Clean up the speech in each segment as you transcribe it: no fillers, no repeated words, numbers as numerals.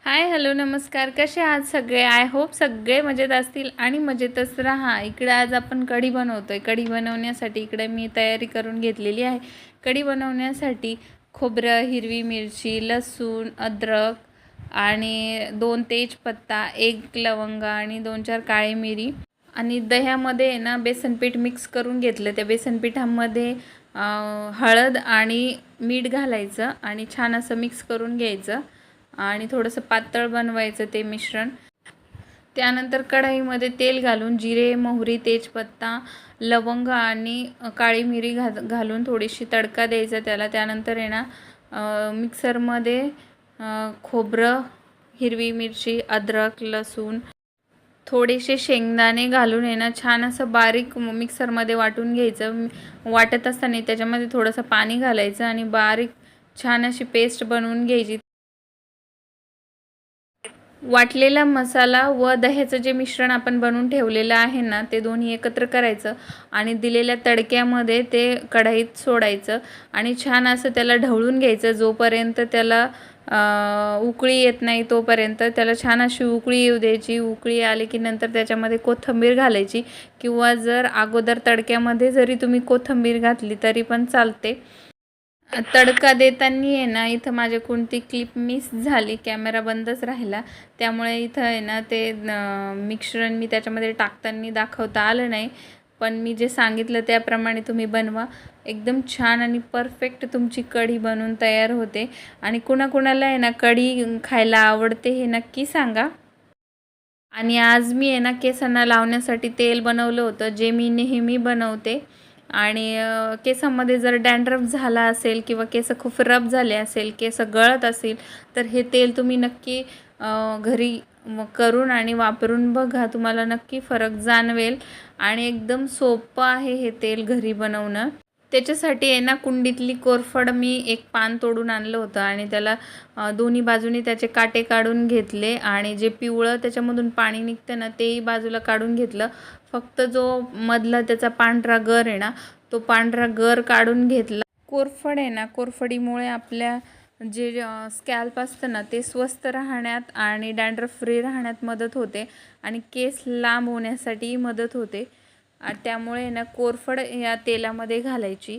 Hi hello नमस्कार. कसे आहात सगळे? आय होप सगळे मजेत असतील आणि मजेतच राहा. इकडे आज आपण कढी बनवतोय. कढी बनवण्यासाठी इकडे मी तयारी करून घेतलेली आहे. कढी बनवण्यासाठी खोबरं, हिरवी मिरची, लसूण, अद्रक आणि 2 तेजपत्ता, 1 लवंग आणि 2-4 काळी मिरी आणि दह्यामध्ये आहे ना बेसन पीठ मिक्स करून घेतलं. त्या बेसन पिठामध्ये हळद आणि मीठ घालायचं आणि छान असं मिक्स करून घ्यायचं आणि थोडंसं पातळ बनवायचं ते मिश्रण. त्यानंतर कढईमध्ये तेल घालून जिरे, मोहरी, तेजपत्ता, लवंग आणि काळी मिरी घालून थोडीशी तडका द्यायचा त्याला. त्यानंतर आहे ना मिक्सरमध्ये खोबरं, हिरवी मिरची, अद्रक, लसूण, थोडेसे शेंगदाणे घालून आहे ना छान असं बारीक मिक्सरमध्ये वाटून घ्यायचं. वाटत असताना त्याच्यामध्ये थोडंसं पाणी घालायचं आणि बारीक छान अशी पेस्ट बनवून घ्यायची. वाटलेला मसाला व दह्याचं जे मिश्रण आपण बनवून ठेवलेलं आहे ना ते दोन्ही एकत्र करायचं आणि दिलेल्या तडक्यामध्ये ते कढईत सोडायचं आणि छान असं त्याला ढवळून घ्यायचं. जोपर्यंत त्याला उकळी येत नाही तोपर्यंत त्याला छान अशी उकळी येऊ द्यायची. उकळी आली की नंतर त्याच्यामध्ये कोथिंबीर घालायची किंवा जर अगोदर तडक्यामध्ये जरी तुम्ही कोथिंबीर घातली तरी पण चालते. तडका देताना आहे ना इथं माझे कोणती क्लिप मिस झाली, कॅमेरा बंदच राहिला. त्यामुळे इथं आहे ना ते मिश्रण मी त्याच्यामध्ये टाकताना दाखवता आलं नाही. पण मी जे सांगितलं त्याप्रमाणे तुम्ही बनवा. एकदम छान आणि परफेक्ट तुमची कढी बनवून तयार होते. आणि कुणाकुणाला आहे ना कढी खायला आवडते हे नक्की सांगा. आणि आज मी आहे ना केसांना लावण्यासाठी तेल बनवलं होतं जे मी नेहमी बनवते. आणि केसांमध्ये जर डॅन्ड्रफ झाला असेल किंवा केस खूप रफ झाले असेल, केस गळत असेल तर हे तेल तुम्ही नक्की घरी करून आणि वापरून बघा. तुम्हाला नक्की फरक जाणवेल आणि एकदम सोपं आहे हे तेल घरी बनवणं. त्याच्यासाठी आहे ना कुंडीतली कोरफड मी एक पान तोडून आणलं होतं आणि त्याला दोन्ही बाजूनी त्याचे काटे काढून घेतले आणि जे पिवळं त्याच्यामधून पाणी निघतं ना तेही बाजूला काढून घेतलं. फक्त जो मधला त्याचा पांढरा गर आहे ना तो पांढरा गर काढून घेतला. कोरफड आहे ना, कोरफडीमुळे आपल्या जे स्कॅल्प असतं ना ते स्वस्थ राहण्यात आणि डॅन्ड्रफ फ्री राहण्यात मदत होते आणि केस लांब होण्यासाठी मदत होते. त्यामुळे ना कोरफड या तेलामध्ये घालायची.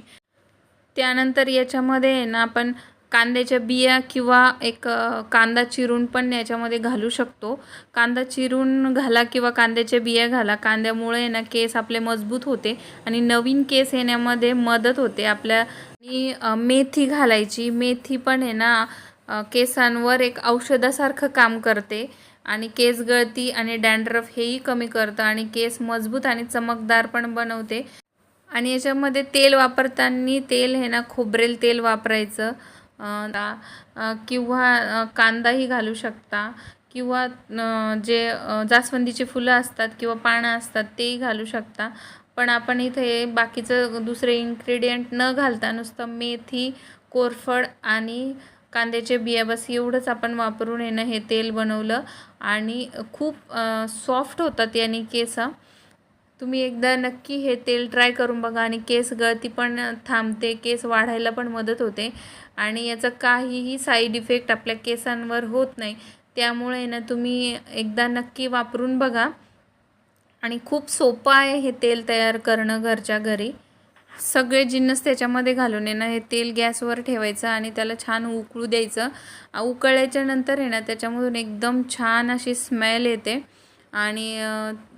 त्यानंतर याच्यामध्ये आहे ना आपण कांद्याच्या बिया किंवा एक कांदा चिरून पण याच्यामध्ये घालू शकतो. कांदा चिरून घाला किंवा कांद्याच्या बिया घाला. कांद्यामुळे ना केस आपले मजबूत होते आणि नवीन केस येण्यामध्ये मदत होते आपल्या. आणि मेथी घालायची. मेथी पण आहे ना केसांवर एक औषधासारखं काम करते आणि केस गळती आणि डॅन्ड्रफ हेही कमी करतं आणि केस मजबूत आणि चमकदार पण बनवते. आणि याच्यामध्ये तेल वापरताना तेल हे ना खोबरेल तेल वापरायचं. किंवा कांदाही घालू शकता किंवा जे जास्वंदीची फुलं असतात किंवा पानं असतात तेही घालू शकता. पण आपण इथे बाकीचं दुसरे इन्ग्रेडियंट न घालता नुसतं मेथी, कोरफड आणि कांद्याचे बिया बस एवढंच आपण वापरून आहे ना हे तेल बनवलं आणि खूप सॉफ्ट होतात याने केस. तुम्ही एकदा नक्की हे तेल ट्राय करून बघा आणि केस गळती पण थांबते, केस वाढायला पण मदत होते आणि याचा काहीही साईड इफेक्ट आपल्या केसांवर होत नाही. त्यामुळे ना तुम्ही एकदा नक्की वापरून बघा आणि खूप सोपं आहे हे तेल तयार करणं घरच्या घरी. सगळे जिन्नस त्याच्यामध्ये घालून आहे ना हे तेल गॅसवर ठेवायचं आणि त्याला छान उकळू द्यायचं. उकळल्याच्या नंतर आहे ना त्याच्यामधून एकदम छान अशी स्मेल येते आणि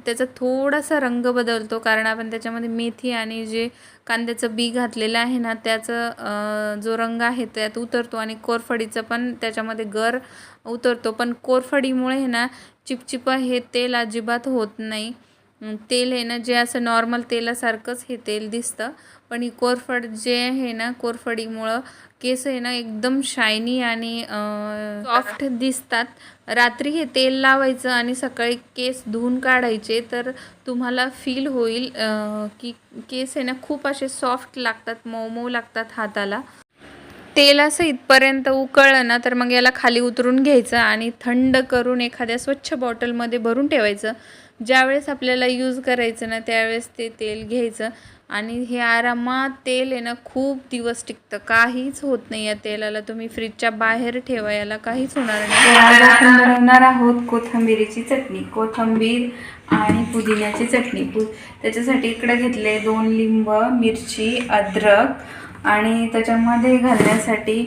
त्याचा थोडासा रंग बदलतो कारण आपण त्याच्यामध्ये मेथी आणि जे कांद्याचं बी घातलेलं आहे ना त्याचं जो रंग आहे त्यात उतरतो आणि कोरफडीचं पण त्याच्यामध्ये गर उतरतो. पण कोरफडीमुळे आहे ना चिपचिपा हे तेल अजिबात होत नाही. तेल आहे ना जे असं नॉर्मल तेलासारखंच हे तेल दिसतं. पण ही कोरफड जे आहे ना कोरफडीमुळं केस आहे ना एकदम शायनी आणि सॉफ्ट दिसतात. रात्री हे तेल लावायचं आणि सकाळी केस धुवून काढायचे तर तुम्हाला फील होईल की केस आहे ना खूप असे सॉफ्ट लागतात, मऊ मऊ लागतात हाताला. तेल असं इथपर्यंत उकळलं ना तर मग याला खाली उतरून घ्यायचं आणि थंड करून एखाद्या स्वच्छ बॉटलमध्ये भरून ठेवायचं. ज्यावेळेस आपल्याला यूज करायचं ना त्यावेळेस ते तेल घ्यायचं आणि हे आरामात तेल आहे ना खूप दिवस टिकतं, काहीच होत नाही या तेलाला. तुम्ही फ्रीजच्या बाहेर ठेवा, याला काहीच होणार नाही. आज आपण बनवणार आहोत कोथिंबिरीची चटणी, कोथिंबीर आणि पुदिन्याची चटणी. त्याच्यासाठी इकडे घेतले 2 लिंब, मिरची, अद्रक आणि त्याच्यामध्ये घालण्यासाठी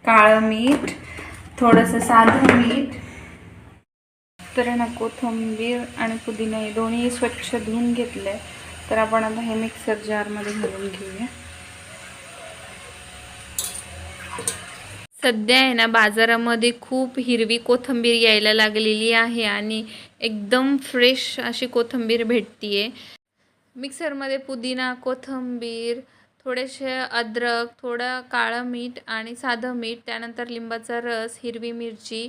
काळं मीठ, थोडंसं साधं मीठ. तर ना कोथिंबीर आणि पुदिना हे दोन्ही स्वच्छ धुवून घेतले. तर आपण आता हे मिक्सर जारमध्ये घालून घेऊया. सध्या आहे ना बाजारामध्ये खूप हिरवी कोथिंबीर यायला लागलेली आहे आणि एकदम फ्रेश अशी कोथिंबीर भेटतीये. मिक्सरमध्ये पुदिना, कोथिंबीर, थोडेसे अद्रक, थोडं काळं मीठ आणि साधं मीठ, त्यानंतर लिंबाचा रस, हिरवी मिरची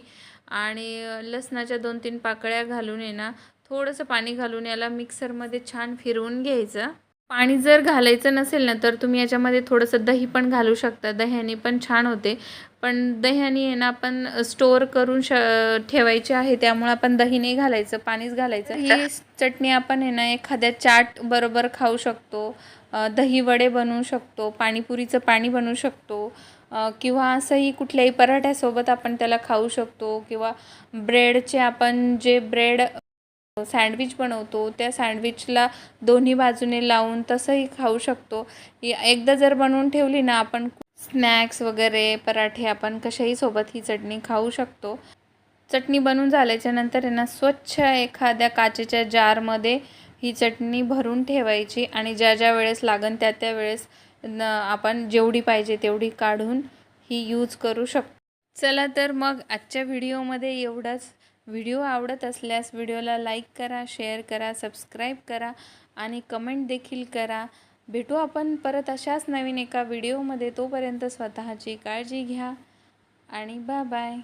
आणि लसणाच्या 2-3 पाकळ्या घालून आहे ना थोडंसं पाणी घालून याला मिक्सरमध्ये छान फिरवून घ्यायचं. पाणी जर घालायचं नसेल ना तर तुम्ही याच्यामध्ये थोडंसं दही पण घालू शकता, दह्याने पण छान होते. पण दह्याने आहे ना आपण स्टोअर करून ठेवायचे आहे, त्यामुळे आपण दही नाही घालायचं, पाणीच घालायचं. ही चटणी आपण आहे ना एखाद्या चाट बरोबर खाऊ शकतो, दही वडे बनवू शकतो, पाणीपुरीचं पाणी बनवू शकतो किंवा असंही कुठल्याही पराठ्यासोबत आपण त्याला खाऊ शकतो किंवा ब्रेडचे आपण जे ब्रेड सँडविच बनवतो त्या सँडविचला दोन्ही बाजूने लावून तसंही खाऊ शकतो. एकदा जर बनवून ठेवली ना आपण स्नॅक्स वगैरे पराठे आपण कशाही सोबत ही चटणी खाऊ शकतो. चटणी बनवून झाल्याच्या नंतर आहे ना स्वच्छ एखाद्या काचेच्या जारमध्ये ही चटणी भरून ठेवायची आणि ज्या ज्या वेळेस लागन त्या वेळेस आपण जेवढी पाहिजे तेवढी काढून ही यूज करू शकतो. चला तर मग आजच्या व्हिडिओमध्ये एवढंच. व्हिडिओ आवडत असल्यास व्हिडिओला लाईक करा, शेअर करा, सबस्क्राईब करा आणि कमेंट देखील करा. भेटू आपण परत अशाच नवीन एका व्हिडिओमध्ये. तोपर्यंत स्वतःची काळजी घ्या आणि बाय बाय.